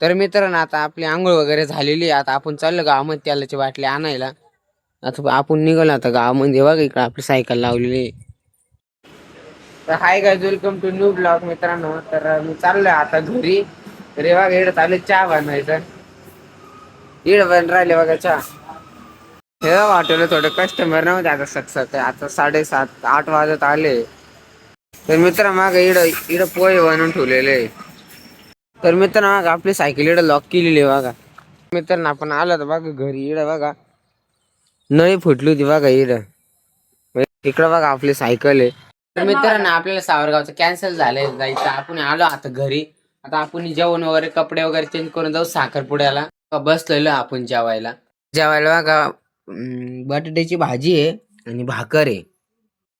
तर मित्रांनो आता आपली आंघोळ वगैरे झालेली आहे. आता आपण चाललो गावामध्ये तेलाची बाटली आणायला. आता आपण निघालो आता गावामध्ये. बघा इकडे आपली सायकल लावलेली आहे. तर hi guys, welcome to new blog मित्रांनो. तर मी चाललोय आता घरी. रे बघा इकडे चालू चहा बनवायचं. इकडे बन राहिले बघा चहा. हे हॉटेल थोडं कस्टमर नव्हते आता सक आता 7:30-8 वाजत आले. तर मित्र माग इकडं पोहे बनवून ठेवलेले. तर मित्रांनो बघा आपली सायकल इकडे लॉक केलेली आहे बघा. मित्रांनो आपण आलो तर बघा घरी. इकडं बघा नळी फुटली होती बघा. इकडं बघा आपली सायकल आहे. तर मित्रांनो आपल्याला सावरगावचं कॅन्सल झालंय जायचं. आपण आलो आता घरी. आता आपण जेवण वगैरे कपडे वगैरे चेंज करून जाऊ साखरपुड्याला. बसलेलो आपण जेवायला बघा. बटाट्याची भाजी आहे आणि भाकर आहे.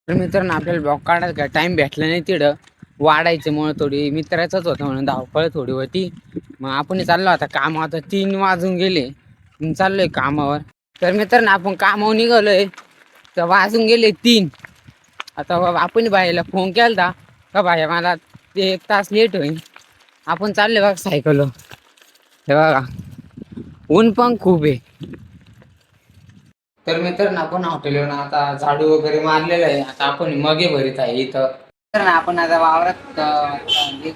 तर मित्रांनो आपल्याला ब्लॉग काढायला काय टाइम भेटला नाही. तिकडं वाढायचं मुळे थोडी मित्राचंच होतं म्हणून धावपळ थोडी होती. मग आपण चाललो आता कामावर. आता 3 वाजून गेले. चाललोय कामावर. तर मित्रांनो आपण कामावर निघालोय तर वाजून गेले 3. आता आपण बाईला फोन केला का बाई मला ते 1 तास लेट होईल. आपण चालले बघा सायकल. हे बघा ऊन पण खूप आहे. तर मित्रांनो आपण हॉटेलवर आता झाडू वगैरे मारलेलं आहे. आता आपण मगे भरीत आहे इथं. तर आपण आता वावरात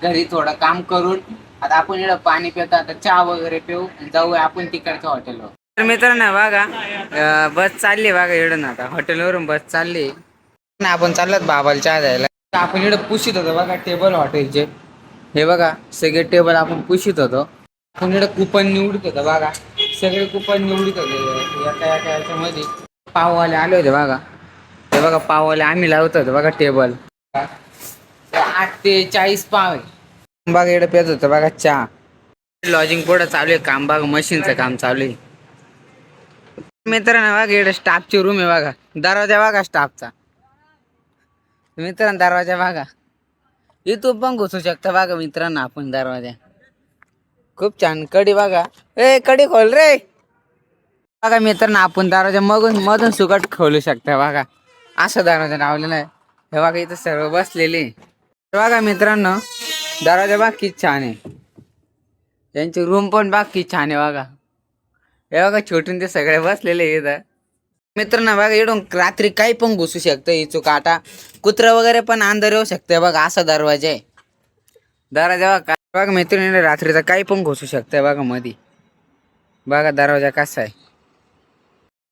घरी थोडं काम करून आता आपण इकडं पाणी पितो. आता चहा वगैरे पिऊ जाऊया आपण तिकडच्या हॉटेलवर. तर मित्रांनो बघा बस चालली बघा इकडून. आता हॉटेलवरून बस चालली. आपण चाललोत बाबाला चहा द्यायला. आपण इकडे पुशीत होतो बघा टेबल हॉटेलचे. हे बघा सगळे टेबल आपण पुशीत होतो. आपण इकडे कुपन निवडत होतो बघा. सगळे कुपन निवडत होते एका याच्यामध्ये. पाववाले आले होते बघा. हे बघा पाववाले आम्ही लावत होतो बघा टेबल. 8 ते 40 पाव आहे बघा. इकडे पेत होतं बघा चहा. लॉजिंग पुढं चालू आहे काम बघा. मशीनचं काम चालू आहे. मित्रांनो बघा इकडे स्टाफची रूम आहे बघा. दरवाजा बघा स्टाफचा. मित्रांनो दरवाजा बघा. इथून पण घुसू शकता बघा मित्रांनो आपण दरवाजा. खूप छान. कडी बघा. ए कडी खोल रे. बघा मित्रांनो आपण दरवाजा मधून सुकट खोलू शकता बघा. असा दरवाजा लावलेला आहे. हे बघा इथं सर्व बसलेले. बघा मित्रांनो दरवाजा बघा किती छान आहे. त्यांची रूम पण बघा किती छान आहे बघा. हे बघा छोटून ते सगळे बसलेले इथं. मित्रांनो बघा इकडून रात्री काही पण घुसू शकतं. इचू काटा कुत्रा वगैरे पण अंदर येऊ शकतं बघा. असा दरवाजा आहे. दरवाजा बघा मित्रांनो रात्रीचा काही पण घुसू शकतं बघा मध्ये. बघा दरवाजा कसा आहे.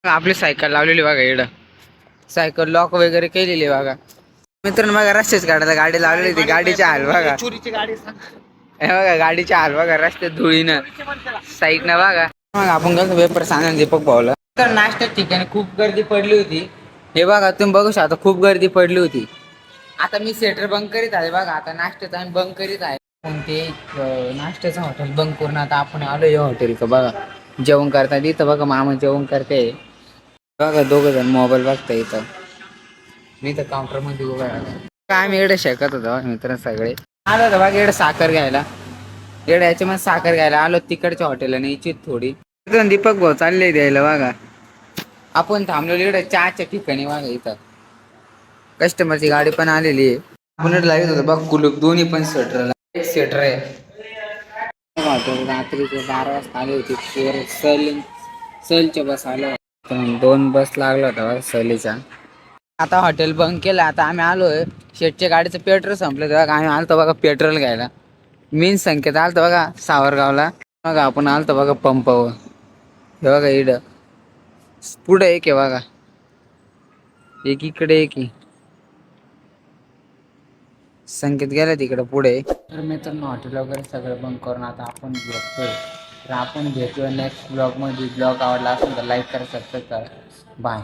आपली सायकल लावलेली बघा इकडं. सायकल लॉक वगैरे केलेली बघा. मित्रांनो बघा रस्त्याच काढायला गाडी लावलेली ती. गाडीची हाल बघा. हे बघा गाडीची हाल बघा. रस्त्यात धुळीनं साईडनं बघा. मग आपण कसं पेपर सांगा दीपक भाऊला. तर नाश्त्याच्या ठिकाणी खूप गर्दी पडली होती. हे बघा तुम्ही बघू शकता खूप गर्दी पडली होती. आता मी सेटर बंक करीत आहे बघा. आता नाश्त्याचा आम्ही बंक करीत आहे. ते नाश्त्याचं हॉटेल बंक करून आता आपण आलो या हॉटेल का बघा. जेवण करता इथं बघा. मामा जेवण करते बघा. 2 जण मोबाईल बघता इथं. मी तर काउंटर मध्ये उभा आहे. आम्ही इकडे शेकत होतो मित्र सगळे. आलो होतो बघा इकडे साखर घ्यायला. इकडे याच्यामध्ये साखर घ्यायला आलो तिकडच्या हॉटेलला न्यायची थोडी. दीपक भाऊ चालले द्यायला बघा. आपण थांबलो इकडे चहाच्या ठिकाणी बघा. इथं कस्टमरची गाडी पण आलेली आहे. आपण लावित होतो बघ कुलूप दोन्ही पण स्वेटरला. एक स्वेटर आहे. रात्रीचे 12 वाजता आली होती. सहलच्या बस आल्या. 2 बस लागला होता बघा सहलीचा. आता हॉटेल बंद केलं. आता आम्ही आलोय शेटच्या गाडीचं पेट्रोल संपलं बघा. आम्ही आलतो बघा पेट्रोल घ्यायला. मेन संकेत आलतो बघा सावरगावला. बघा आपण आलतो बघा पंपावर. हे बघा इकडं पुढं एक आहे बघा. एक इकडे एक संकेत गेला तिकडे पुढे. तर मित्रांनो हॉटेल वगैरे सगळं बंद करून आता आपण झोपतोय. तर आपण भेटूया नेक्स्ट ब्लॉगमध्ये. ब्लॉग आवडला असेल तर लाईक करा, सबस्क्राईब करा. बाय.